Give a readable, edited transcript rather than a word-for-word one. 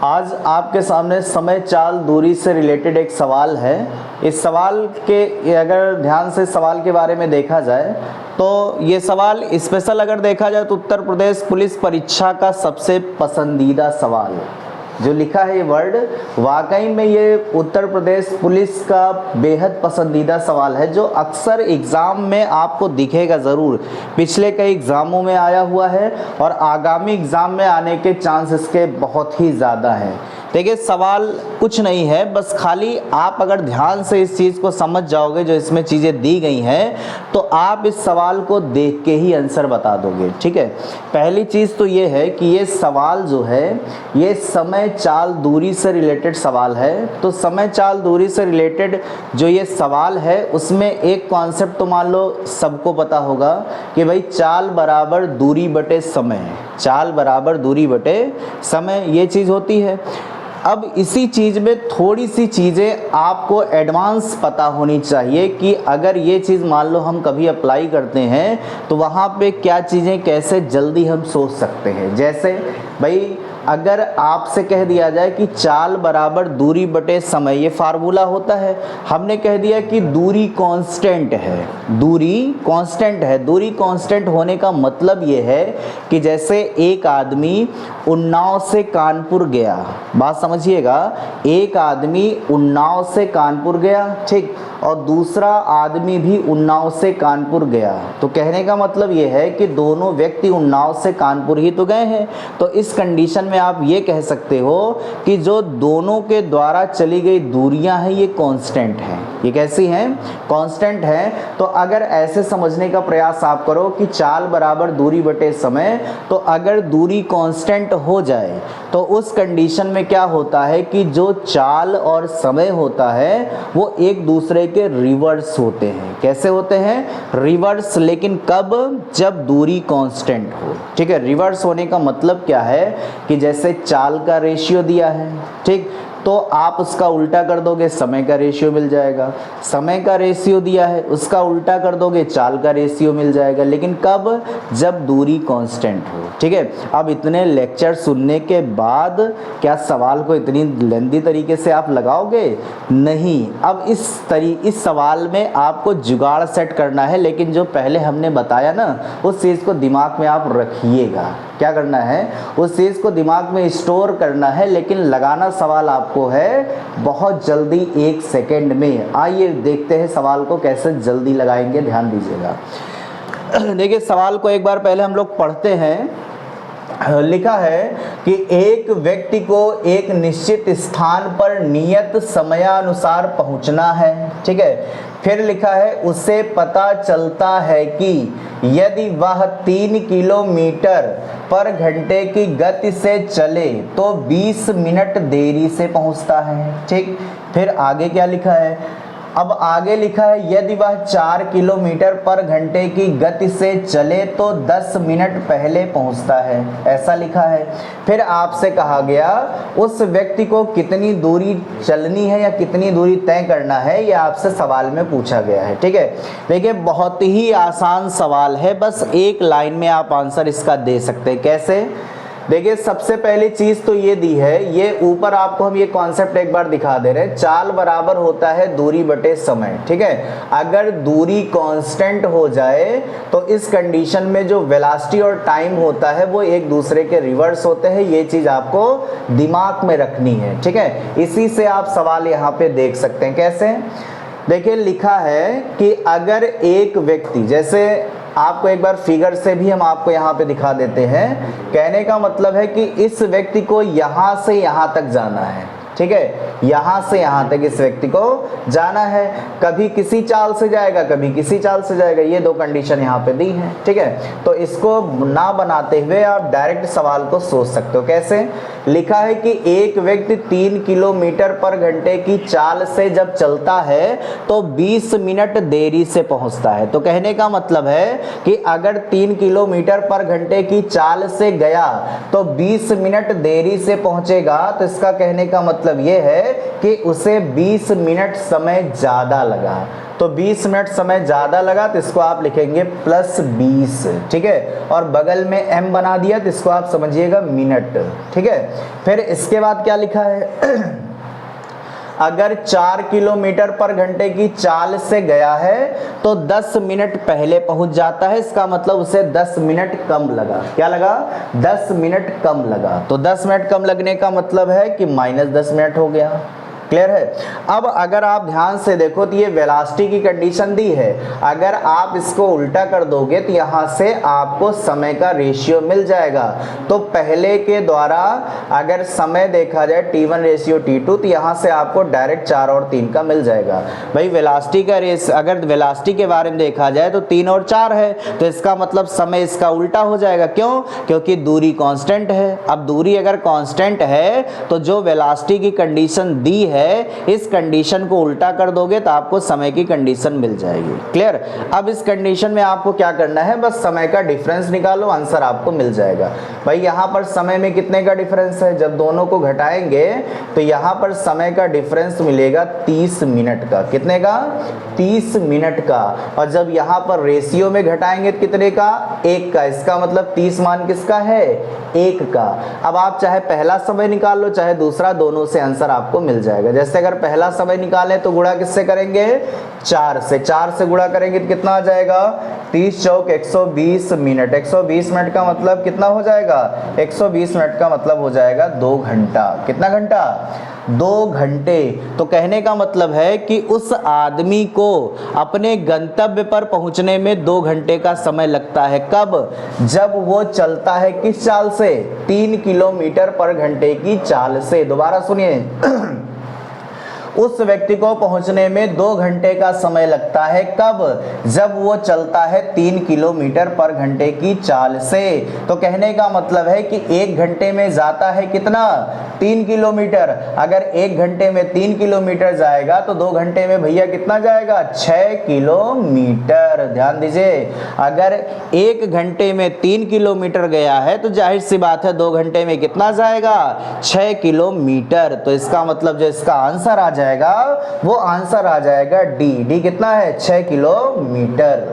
आज आपके सामने समय चाल दूरी से रिलेटेड एक सवाल है। इस सवाल के अगर ध्यान से सवाल के बारे में देखा जाए तो ये सवाल स्पेशल अगर देखा जाए तो उत्तर प्रदेश पुलिस परीक्षा का सबसे पसंदीदा सवाल जो लिखा है ये वर्ड, वाकई में ये उत्तर प्रदेश पुलिस का बेहद पसंदीदा सवाल है जो अक्सर एग्ज़ाम में आपको दिखेगा ज़रूर। पिछले कई एग्ज़ामों में आया हुआ है और आगामी एग्ज़ाम में आने के चांस इसके बहुत ही ज़्यादा हैं। देखिए सवाल कुछ नहीं है, बस खाली आप अगर ध्यान से इस चीज़ को समझ जाओगे जो इसमें चीज़ें दी गई हैं तो आप इस सवाल को देख के ही आंसर बता दोगे। ठीक है, पहली चीज़ तो ये है कि ये सवाल जो है ये समय चाल दूरी से रिलेटेड सवाल है। तो समय चाल दूरी से रिलेटेड जो ये सवाल है उसमें एक कॉन्सेप्ट तो मान लो सबको पता होगा कि भाई चाल बराबर दूरी बटे समय, चाल बराबर दूरी बटे समय, ये चीज़ होती है। अब इसी चीज़ में थोड़ी सी चीज़ें आपको एडवांस पता होनी चाहिए कि अगर ये चीज़ मान लो हम कभी अप्लाई करते हैं तो वहाँ पे क्या चीज़ें कैसे जल्दी हम सोच सकते हैं। जैसे भाई अगर आपसे कह दिया जाए कि चाल बराबर दूरी बटे समय, ये फार्मूला होता है, हमने कह दिया कि दूरी कांस्टेंट है, दूरी कांस्टेंट है। दूरी कांस्टेंट होने का मतलब ये है कि जैसे एक आदमी उन्नाव से कानपुर गया, बात समझिएगा, एक आदमी उन्नाव से कानपुर गया, ठीक, और दूसरा आदमी भी उन्नाव से कानपुर गया, तो कहने का मतलब ये है कि दोनों व्यक्ति उन्नाव से कानपुर ही तो गए हैं। तो इस कंडीशन में आप ये कह सकते हो कि जो दोनों के द्वारा चली गई दूरियां हैं ये कांस्टेंट हैं। ये कैसी हैं? कांस्टेंट हैं। तो अगर ऐसे समझने का प्रयास आप करो कि चाल बराबर दूरी बटे समय, तो अगर दूरी कांस्टेंट हो जाए तो उस कंडीशन में क्या होता है कि जो चाल और समय होता है वो एक दूसरे के रिवर्स होते हैं। कैसे होते हैं? रिवर्स। लेकिन कब? जब दूरी कांस्टेंट हो। ठीक है, रिवर्स होने का मतलब क्या है कि जैसे चाल का रेशियो दिया है, ठीक, तो आप उसका उल्टा कर दोगे समय का रेशियो मिल जाएगा। समय का रेशियो दिया है उसका उल्टा कर दोगे चाल का रेशियो मिल जाएगा। लेकिन कब? जब दूरी कांस्टेंट हो। ठीक है, अब इतने लेक्चर सुनने के बाद क्या सवाल को इतनी लेंदी तरीके से आप लगाओगे? नहीं। अब इस सवाल में आपको जुगाड़ सेट करना है, लेकिन जो पहले हमने बताया ना उस चीज़ को दिमाग में आप रखिएगा। क्या करना है? उस चीज़ को दिमाग में स्टोर करना है, लेकिन लगाना सवाल आपको है बहुत जल्दी, 1 सेकेंड में। आइए देखते हैं सवाल को कैसे जल्दी लगाएंगे, ध्यान दीजिएगा। देखिए सवाल को एक बार पहले हम लोग पढ़ते हैं। लिखा है कि एक व्यक्ति को एक निश्चित स्थान पर नियत समयानुसार पहुंचना है। ठीक है, फिर लिखा है उसे पता चलता है कि यदि वह 3 किलोमीटर पर घंटे की गति से चले तो 20 मिनट देरी से पहुंचता है। ठीक, फिर आगे क्या लिखा है? अब आगे लिखा है यदि वह 4 किलोमीटर पर घंटे की गति से चले तो 10 मिनट पहले पहुंचता है, ऐसा लिखा है। फिर आपसे कहा गया उस व्यक्ति को कितनी दूरी चलनी है या कितनी दूरी तय करना है, ये आपसे सवाल में पूछा गया है। ठीक है, देखिए बहुत ही आसान सवाल है, बस एक लाइन में आप आंसर इसका दे सकते हैं। कैसे? देखिए सबसे पहली चीज तो ये दी है, ये ऊपर आपको हम ये कॉन्सेप्ट एक बार दिखा दे रहे हैं, चाल बराबर होता है दूरी बटे समय। ठीक है, अगर दूरी कांस्टेंट हो जाए तो इस कंडीशन में जो वेलोसिटी और टाइम होता है वो एक दूसरे के रिवर्स होते हैं। ये चीज आपको दिमाग में रखनी है। ठीक है, इसी से आप सवाल यहाँ पे देख सकते हैं। कैसे? देखिए लिखा है कि अगर एक व्यक्ति, जैसे आपको एक बार फिगर से भी हम आपको यहाँ पे दिखा देते हैं, कहने का मतलब है कि इस व्यक्ति को यहाँ से यहाँ तक जाना है। ठीक है, यहाँ से यहाँ तक इस व्यक्ति को जाना है, कभी किसी चाल से जाएगा कभी किसी चाल से जाएगा, ये 2 कंडीशन यहाँ पे दी है। ठीक है, तो इसको ना बनाते हुए आप डायरेक्ट सवाल को सोच सकते हो। कैसे? लिखा है कि एक व्यक्ति 3 किलोमीटर पर घंटे की चाल से जब चलता है तो 20 मिनट देरी से पहुंचता है। तो कहने का मतलब है कि अगर 3 किलोमीटर पर घंटे की चाल से गया तो 20 मिनट देरी से पहुंचेगा, तो इसका कहने का मतलब मतलब ये है कि उसे 20 मिनट समय ज़्यादा लगा। तो 20 मिनट समय ज़्यादा लगा तो इसको आप लिखेंगे +20, ठीक है, और बगल में m बना दिया तो इसको आप समझिएगा मिनट, ठीक है। फिर इसके बाद क्या लिखा है अगर 4 किलोमीटर पर घंटे की चाल से गया है तो 10 मिनट पहले पहुंच जाता है, इसका मतलब उसे 10 मिनट कम लगा। क्या लगा? 10 मिनट कम लगा। तो 10 मिनट कम लगने का मतलब है कि -10 मिनट हो गया। क्लियर है? अब अगर आप ध्यान से देखो तो ये वेलोसिटी की कंडीशन दी है, अगर आप इसको उल्टा कर दोगे तो यहाँ से आपको समय का रेशियो मिल जाएगा। तो पहले के द्वारा अगर समय देखा जाए T1 रेशियो T2 तो यहाँ से आपको डायरेक्ट 4 और 3 का मिल जाएगा। भाई वेलोसिटी का अगर वेलोसिटी के बारे में देखा जाए तो 3 और 4 है, तो इसका मतलब समय इसका उल्टा हो जाएगा। क्यों? क्योंकि दूरी कांस्टेंट है। अब दूरी अगर कांस्टेंट है तो जो वेलोसिटी की कंडीशन दी है इस कंडीशन को उल्टा कर दोगे तो आपको समय की कंडीशन मिल जाएगी। क्लियर? अब इस कंडीशन में आपको क्या करना है, बस समय का डिफरेंस निकालो, आंसर आपको मिल जाएगा। भाई यहाँ पर समय में कितने का डिफरेंस है, जब दोनों को घटाएंगे तो यहाँ पर समय का डिफरेंस मिलेगा 30 मिनट का। कितने का? 30 मिनट का। और जब यहाँ पर रेशियो में घटाएंगे तो कितने का? 1 का। इसका मतलब 30 मान किसका है? 1 का। अब आप चाहे पहला समय निकाल लो चाहे दूसरा, दोनों से आंसर आपको मिल जाएगा। जैसे अगर पहला समय निकालें तो गुणा किससे करेंगे? 4 से। 4 से गुणा करेंगे तो कितना आ जाएगा? 30 चौक 120 मिनट। 120 मिनट का मतलब कितना हो जाएगा? 120 मिनट का मतलब हो जाएगा 2 घंटा। कितना घंटा? 2 घंटे। तो कहने का मतलब है कि उस आदमी को अपने गंतव्य पर पहुंचने में 2 घंटे का समय लगता है। कब? जब वो चलता है किस चाल से? 3 किलोमीटर पर घंटे की चाल से। दोबारा सुनिए उस व्यक्ति को पहुंचने में 2 घंटे का समय लगता है। कब? जब वो चलता है 3 किलोमीटर पर घंटे की चाल से। तो कहने का मतलब है कि 1 घंटे में जाता है कितना? 3 किलोमीटर। अगर 1 घंटे में 3 किलोमीटर जाएगा तो 2 घंटे में भैया कितना जाएगा? 6 किलोमीटर। ध्यान दीजिए, अगर 1 घंटे में 3 किलोमीटर गया है तो जाहिर सी बात है 2 घंटे में कितना जाएगा? 6 किलोमीटर। तो इसका मतलब जो इसका आंसर आ जाएगा वो आंसर आ जाएगा डी। डी कितना है? 6 किलोमीटर।